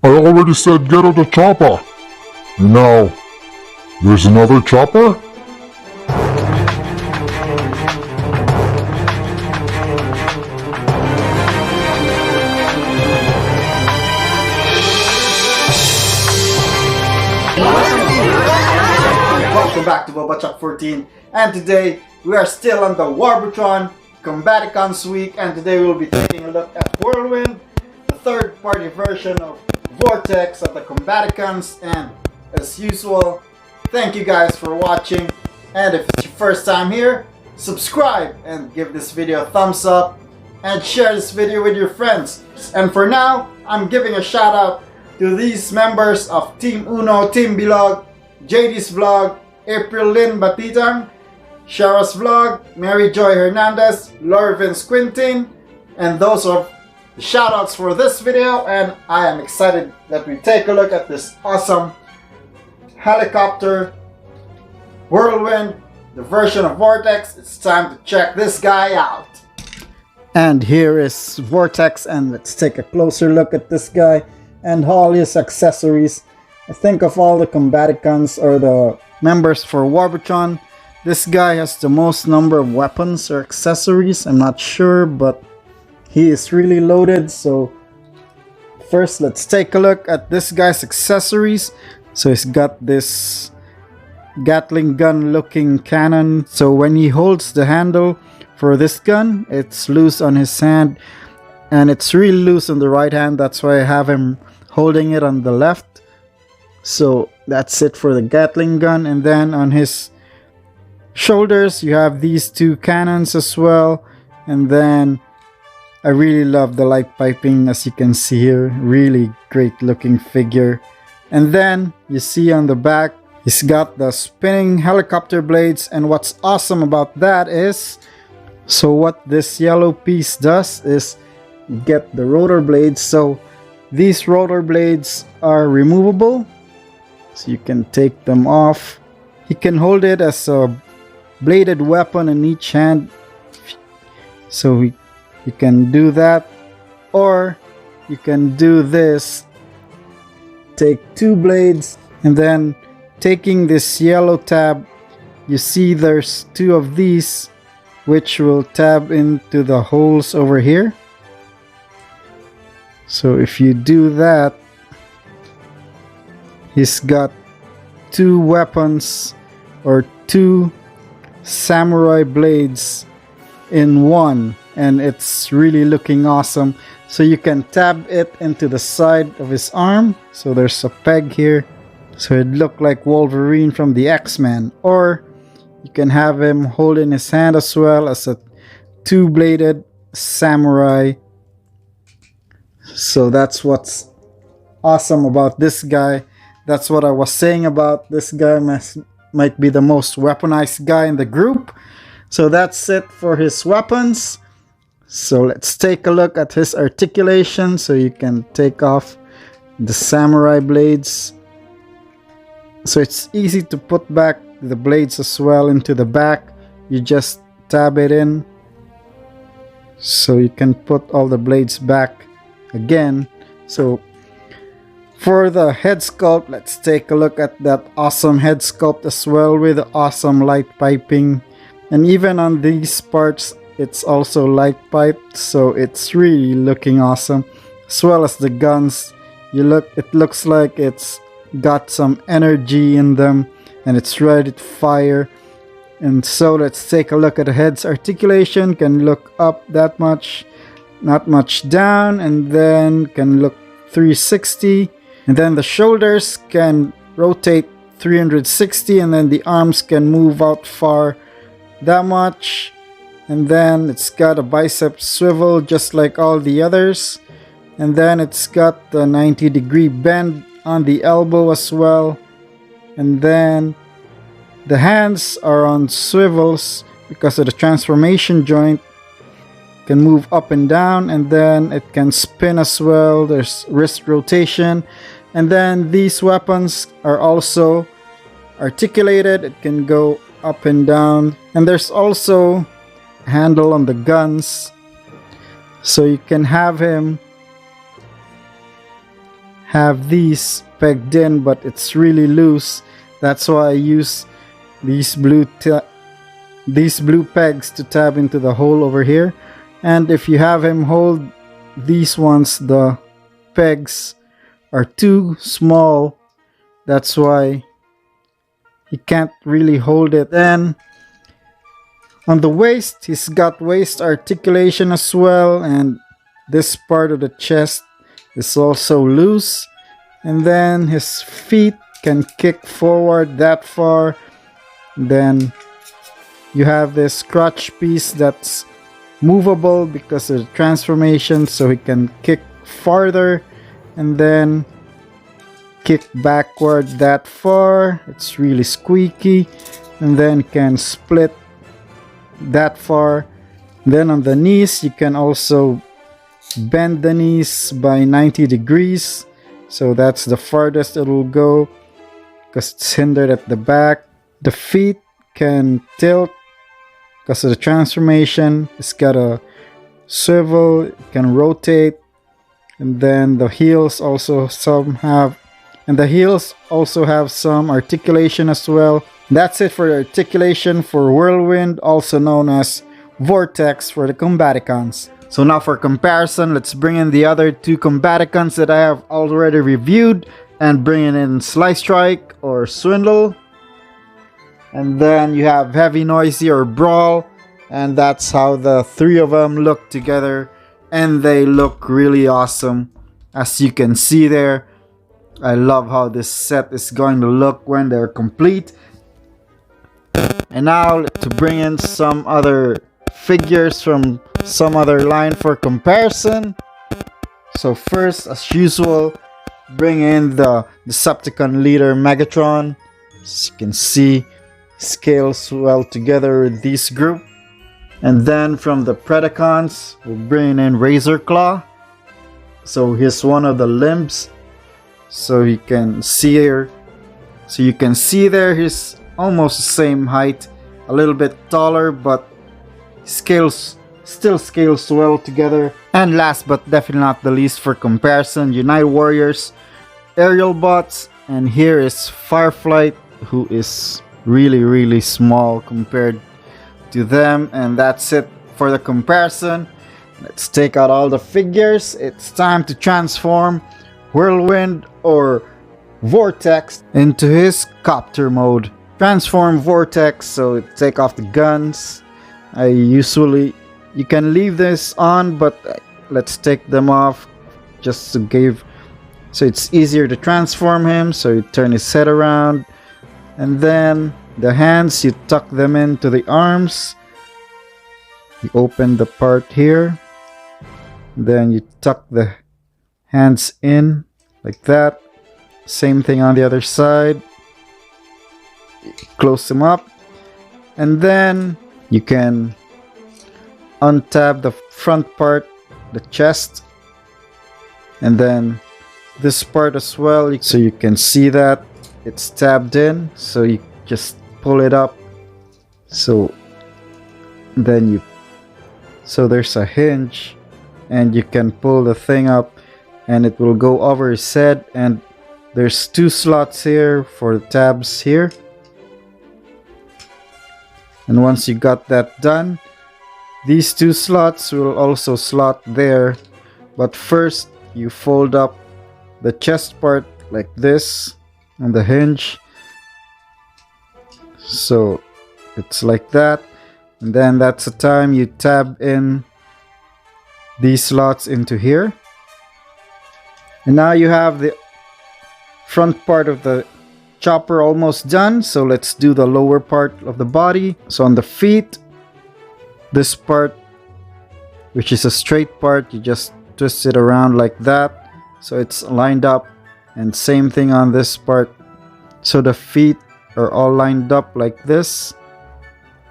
I already said get out the chopper. And now, there's another chopper? Welcome back to Warbotron 14, and today we are still on the Warbotron Combaticons week, and today we'll be taking a look at Whirlwind, the third-party version of VORTEX of the Combaticons. And as usual, thank you guys for watching, and if it's your first time here, subscribe and give this video a thumbs up and share this video with your friends. And for now, I'm giving a shout out to these members of Team Uno, Team Bilog, JD's Vlog, April Lynn Batitang, Shara's Vlog, Mary Joy Hernandez, Lorvin Quintin, and those are the shoutouts for this video. And I am excited that we take a look at this awesome helicopter Whirlwind, the version of VORTEX. It's time to check this guy out. And here is VORTEX, and let's take a closer look at this guy and all his accessories. I think of all the Combaticons or the members for Warbotron, this guy has the most number of weapons or accessories. I'm not sure, but he is really loaded. So first, let's take a look at this guy's accessories. So he's got this Gatling gun looking cannon. So when he holds the handle for this gun, it's loose on his hand, and it's really loose on the right hand. That's why I have him holding it on the left. So that's it for the Gatling gun. And then on his shoulders you have these two cannons as well. And then I really love the light piping, as you can see here. Really great looking figure. And then you see on the back he's got the spinning helicopter blades. And what's awesome about that is, so what this yellow piece does is get the rotor blades. So these rotor blades are removable, so you can take them off. He can hold it as a bladed weapon in each hand, so you can do that. Or you can do this, take two blades, and then taking this yellow tab, you see there's two of these which will tab into the holes over here. So if you do that, he's got two weapons or two samurai blades in one, and it's really looking awesome. So you can tab it into the side of his arm. So there's a peg here, so it look like Wolverine from the X-Men. Or you can have him hold in his hand as well as a two-bladed samurai. So that's what's awesome about this guy. That's what I was saying about this guy. Might be the most weaponized guy in the group. So that's it for his weapons. So let's take a look at his articulation. So you can take off the samurai blades. So it's easy to put back the blades as well into the back. You just tab it in, so you can put all the blades back again. So for the head sculpt, let's take a look at that awesome head sculpt as well, with the awesome light piping. And even on these parts, it's also light piped, so it's really looking awesome. As well as the guns, it looks like it's got some energy in them and it's ready to fire. And so let's take a look at the head's articulation. Can look up that much, not much down, and then can look 360. And then the shoulders can rotate 360, and then the arms can move out far that much. And then it's got a bicep swivel just like all the others. And then it's got the 90-degree bend on the elbow as well. And then the hands are on swivels because of the transformation joint. Can move up and down, and then it can spin as well. There's wrist rotation. And then these weapons are also articulated. It can go up and down. And there's also a handle on the guns, so you can have him have these pegged in, but it's really loose. That's why I use these blue pegs to tab into the hole over here. And if you have him hold these ones, the pegs are too small. That's why he can't really hold it. Then on the waist, he's got waist articulation as well, and this part of the chest is also loose. And then his feet can kick forward that far. Then you have this crotch piece that's movable because of the transformation, so he can kick farther and then kick backward that far. It's really squeaky, and then can split that far. Then on the knees, you can also bend the knees by 90 degrees, so that's the farthest it will go because it's hindered at the back. The feet can tilt because of the transformation. It's got a swivel, it can rotate. And then the heels also some have some articulation as well. That's it for the articulation for Whirlwind, also known as VORTEX for the Combaticons. So now for comparison, let's bring in the other two Combaticons that I have already reviewed and bring in Slice Strike or Swindle. And then you have Heavy Noisy or Brawl, and that's how the three of them look together, and they look really awesome. As you can see there, I love how this set is going to look when they're complete. And now to bring in some other figures from some other line for comparison. So first, as usual, bring in the Decepticon leader Megatron. As you can see, scales well together with this group. And then from the Predacons, we'll bring in Razor Claw. So here's one of the limbs. So you can see here. So you can see there, he's almost the same height, a little bit taller, but still scales well together. And last but definitely not the least for comparison, Unite Warriors, Aerial Bots, and here is Fireflight, who is really small compared to them. And that's it for the comparison. Let's take out all the figures. It's time to transform Whirlwind or VORTEX into his copter mode. Transform VORTEX, so take off the guns. You can leave this on, but let's take them off just to give, so it's easier to transform him. So you turn his head around, and then the hands, you tuck them into the arms. You open the part here, then you tuck the hands in like that. Same thing on the other side. Close them up, and then you can untab the front part, the chest, and then this part as well, so you can see that it's tabbed in. So you just pull it up, so then there's a hinge, and you can pull the thing up and it will go over his head. And there's two slots here for the tabs here. And once you got that done, these two slots will also slot there. But first, you fold up the chest part like this on the hinge. So it's like that. And then that's the time you tab in these slots into here. And now you have the front part of the chopper almost done. So let's do the lower part of the body. So on the feet, this part, which is a straight part, you just twist it around like that, so it's lined up. And same thing on this part, so the feet are all lined up like this,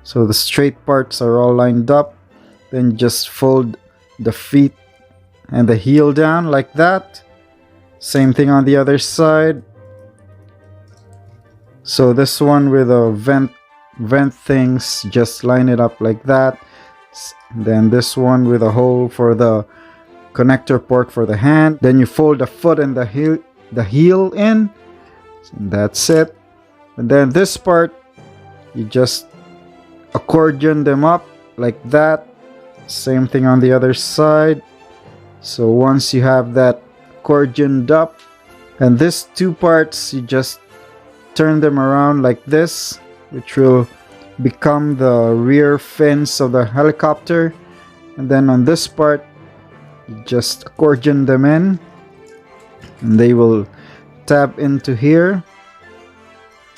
so the straight parts are all lined up. Then just fold the feet and the heel down like that. Same thing on the other side. So this one with a vent things, just line it up like that. Then this one with a hole for the connector port for the hand. Then you fold the foot and the the heel in. And that's it. And then this part, you just accordion them up like that. Same thing on the other side. So once you have that accordioned up, and these two parts, you just turn them around like this, which will become the rear fins of the helicopter. And then on this part, you just accordion them in, and they will tab into here,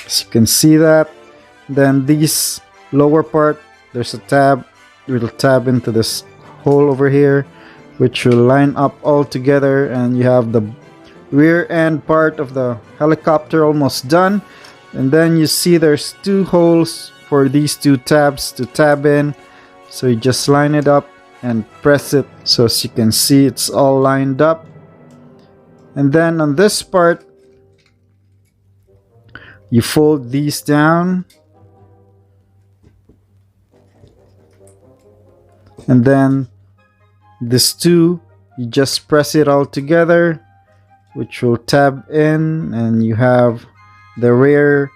as you can see that. Then this lower part, there's a tab, it will tab into this hole over here, which will line up all together, and you have the rear end part of the helicopter almost done. And then you see there's two holes for these two tabs to tab in, so you just line it up and press it. So as you can see, it's all lined up. And then on this part, you fold these down, and then this two, you just press it all together, which will tab in, and you have the rear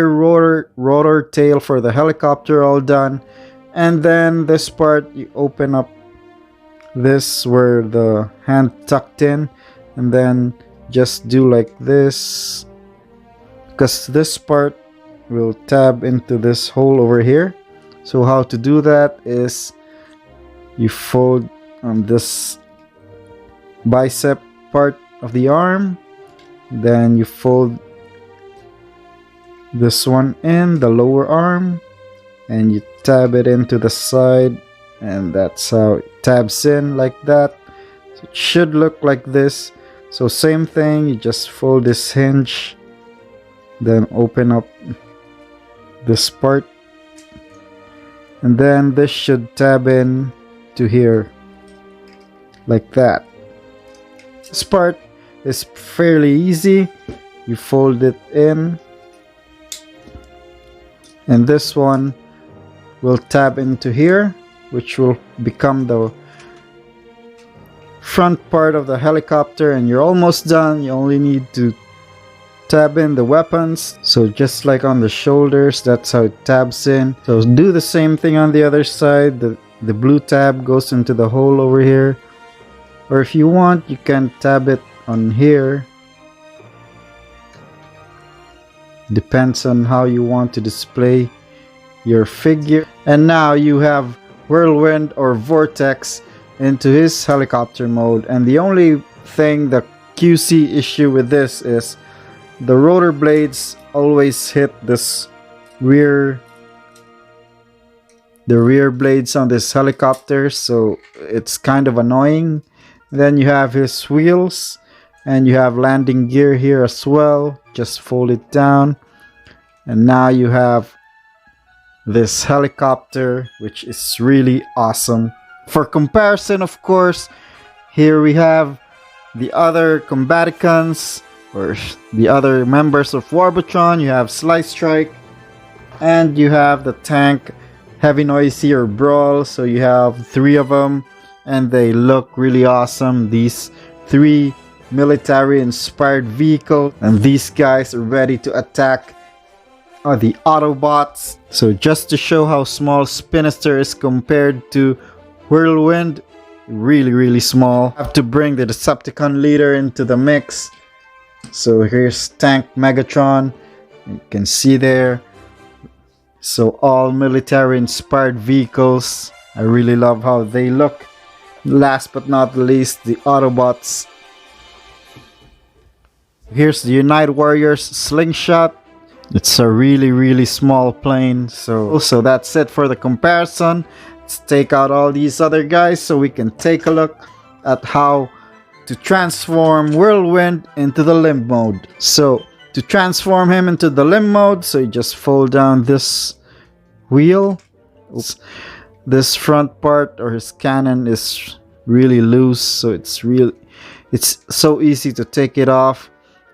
rotor tail for the helicopter all done. And then this part, you open up this where the hand tucked in, and then just do like this, because this part will tab into this hole over here. So how to do that is you fold on this bicep part of the arm, then you fold this one in the lower arm, and you tab it into the side, and that's how it tabs in like that. So it should look like this. So same thing, you just fold this hinge, then open up this part, and then this should tab in to here like that. This part is fairly easy. You fold it in, and this one will tab into here, which will become the front part of the helicopter, and you're almost done. You only need to tab in the weapons. So just like on the shoulders, that's how it tabs in. So do the same thing on the other side. The blue tab goes into the hole over here, or if you want, you can tab it on here. Depends on how you want to display your figure. And now you have Whirlwind or Vortex into his helicopter mode, and the only thing, the QC issue with this is the rotor blades always hit this rear blades on this helicopter, so it's kind of annoying. Then you have his wheels, and you have landing gear here as well. Just fold it down, and now you have this helicopter, which is really awesome. For comparison, of course, here we have the other Combaticons, or the other members of Warbotron. You have Slice Strike, and you have the tank Heavy Noisy or Brawl. So you have three of them, and they look really awesome. These three military inspired vehicles, and these guys are ready to attack the Autobots. So just to show how small Spinister is compared to Whirlwind, really small. I have to bring the Decepticon leader into the mix. So here's Tank Megatron, you can see there. So all military inspired vehicles. I really love how they look. Last but not least, the Autobots. Here's the Unite Warriors Slingshot. It's a really small plane. So that's it for the comparison. Let's take out all these other guys so we can take a look at how to transform Whirlwind into the limb mode. So to transform him into the limb mode, so you just fold down this wheel. Oops. This front part, or his cannon, is really loose, so it's so easy to take it off.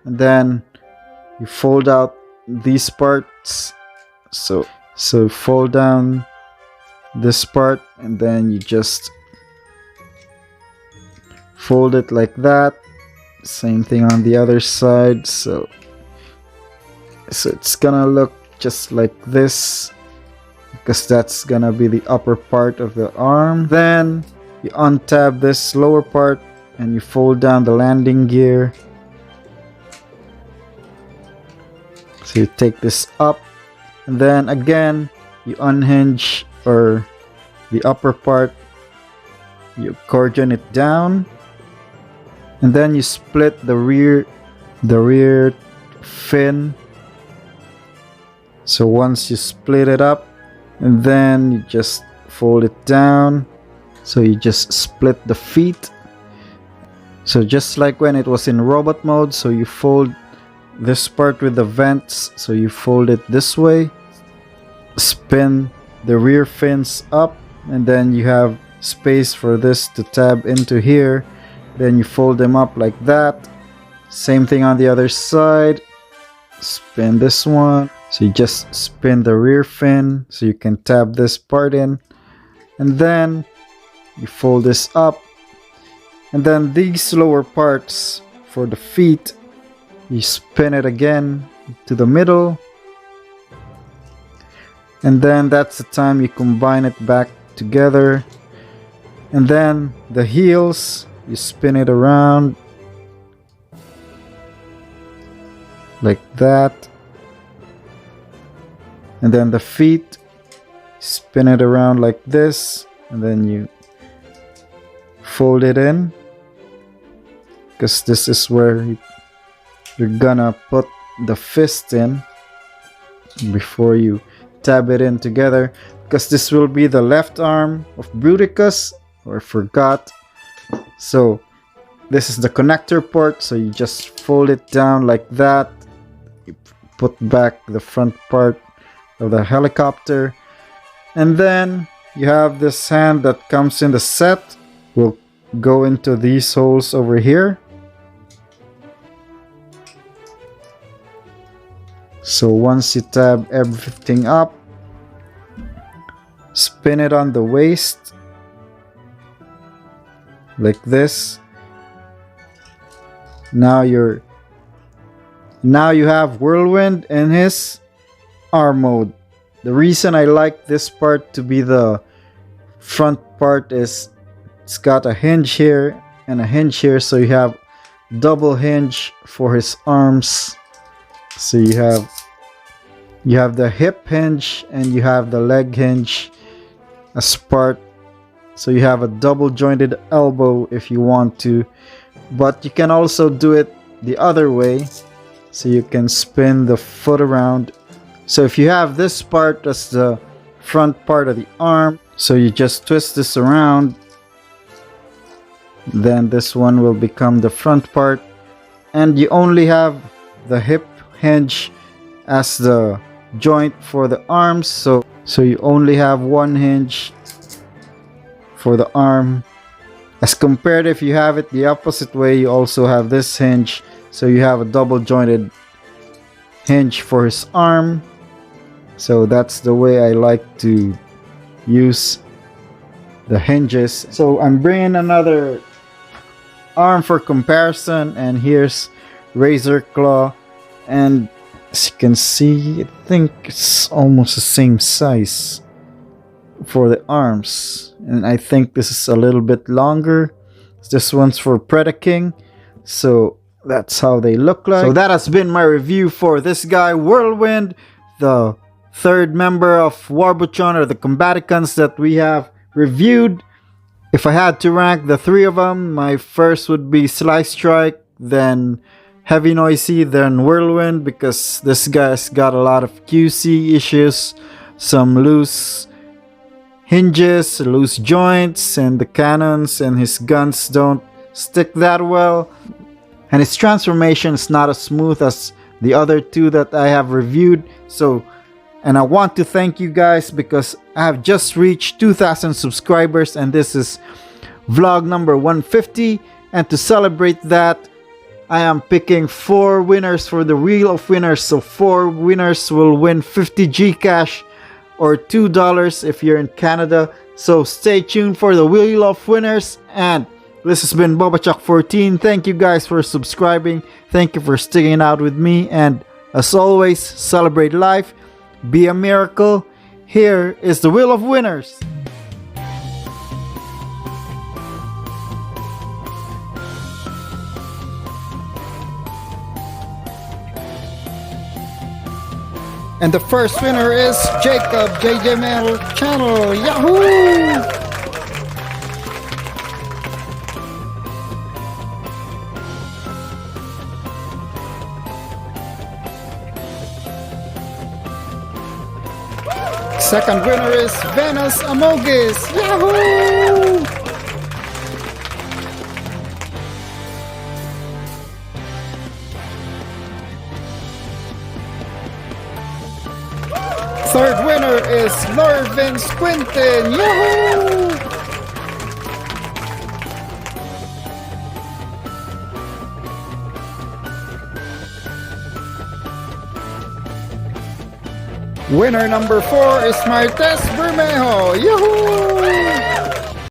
And then you fold out these parts. So fold down this part, and then you just fold it like that, Same thing on the other side. So it's gonna look just like this, because that's gonna be the upper part of the arm. Then you untab this lower part and you fold down the landing gear. So you take this up, and then again you unhinge or the upper part, you accordion it down, and then you split the rear fin. So once you split it up, and then you just fold it down, so you just split the feet. So just like when it was in robot mode, so you fold this part with the vents, so you fold it this way, spin the rear fins up, and then you have space for this to tab into here. Then you fold them up like that. Same thing on the other side. Spin this one, so you just spin the rear fin so you can tab this part in, and then you fold this up, and then these lower parts for the feet, you spin it again to the middle, and then that's the time you combine it back together. And then the heels, you spin it around like that, and then the feet, spin it around like this, and then you fold it in, because this is where you're gonna put the fist in before you tab it in together, because this will be the left arm of Bruticus, or I forgot. So this is the connector port, so you just fold it down like that. You put back the front part of the helicopter, and then you have this hand that comes in the set. Will go into these holes over here. So once you tab everything up, spin it on the waist like this. Now you have Whirlwind in his arm mode. The reason I like this part to be the front part is it's got a hinge here and a hinge here, so you have double hinge for his arms. So you have the hip hinge and you have the leg hinge as part, so you have a double jointed elbow if you want to, but you can also do it the other way, so you can spin the foot around. So if you have this part as the front part of the arm, so you just twist this around, then this one will become the front part, and you only have the hip hinge as the joint for the arms, so you only have one hinge for the arm, as compared if you have it the opposite way, you also have this hinge, so you have a double jointed hinge for his arm. So that's the way I like to use the hinges. So I'm bringing another arm for comparison, and here's Razor Claw, and as you can see, I think it's almost the same size for the arms, and I think this is a little bit longer. This one's for Predaking, so that's how they look like. So that has been my review for this guy, Whirlwind, the third member of Warbotron, or the Combaticons that we have reviewed. If I had to rank the three of them, my first would be Slice Strike, then Heavy Noisy, then Whirlwind, because this guy's got a lot of QC issues, some loose hinges, loose joints, and the cannons and his guns don't stick that well, and his transformation is not as smooth as the other two that I have reviewed. So, and I want to thank you guys, because I have just reached 2,000 subscribers, and this is vlog number 150, and to celebrate that, I am picking 4 winners for the Wheel of Winners. So 4 winners will win 50 Gcash, or $2 if you're in Canada. So stay tuned for the Wheel of Winners, and This has been Warbotron14. Thank you guys for subscribing. Thank you for sticking out with me. And as always, celebrate life. Be a miracle. Here is the Wheel of Winners. And the first winner is Jacob JJML Channel. Yahoo! Second winner is Venus Amogis. Yahoo! Third winner is Mervin Squintin. Yahoo! Winner number 4 is Martes Bermejo. Yahoo!